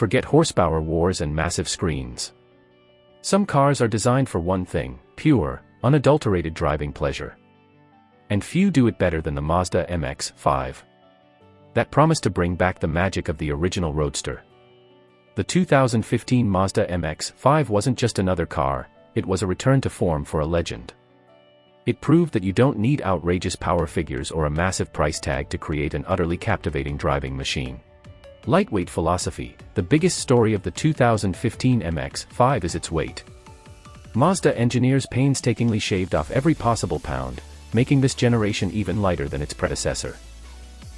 forget horsepower wars and massive screens. Some cars are designed for one thing: pure, unadulterated driving pleasure. And few do it better than the Mazda MX-5. That promised to bring back the magic of the original roadster. The 2015 Mazda MX-5 wasn't just another car, it was a return to form for a legend. It proved that you don't need outrageous power figures or a massive price tag to create an utterly captivating driving machine. Lightweight philosophy: the biggest story of the 2015 MX-5 is its weight. Mazda engineers painstakingly shaved off every possible pound, making this generation even lighter than its predecessor.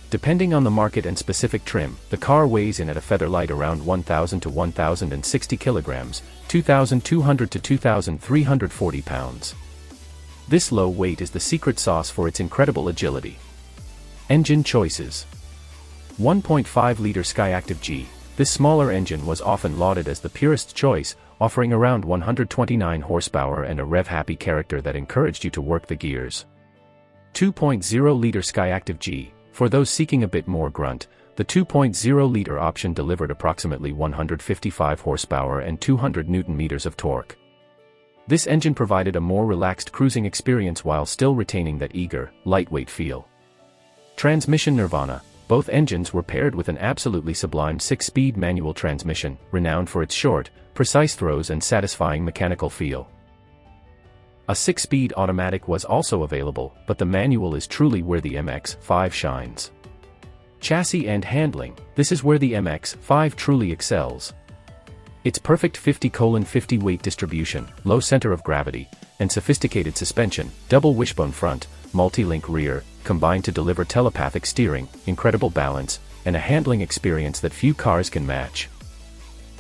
Depending on the market and specific trim, the car weighs in at a feather light around 1,000 to 1,060 kilograms, 2,200 to 2,340 pounds. This low weight is the secret sauce for its incredible agility. Engine choices. 1.5-liter Skyactiv G. This smaller engine was often lauded as the purest choice, offering around 129 horsepower and a rev-happy character that encouraged you to work the gears. 2.0-liter Skyactiv G. For those seeking a bit more grunt, the 2.0-liter option delivered approximately 155 horsepower and 200 Nm of torque. This engine provided a more relaxed cruising experience while still retaining that eager, lightweight feel. Transmission nirvana. Both engines were paired with an absolutely sublime 6-speed manual transmission, renowned for its short, precise throws and satisfying mechanical feel. A 6-speed automatic was also available, but the manual is truly where the MX-5 shines. Chassis and handling. This is where the MX-5 truly excels. Its perfect 50/50 weight distribution, low center of gravity, and sophisticated suspension, double wishbone front, multi-link rear, combine to deliver telepathic steering, incredible balance, and a handling experience that few cars can match.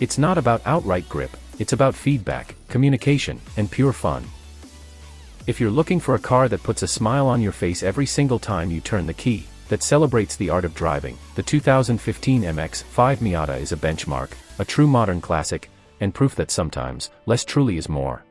It's not about outright grip, it's about feedback, communication, and pure fun. If you're looking for a car that puts a smile on your face every single time you turn the key, that celebrates the art of driving, the 2015 MX-5 Miata is a benchmark, a true modern classic, and proof that sometimes, less truly is more.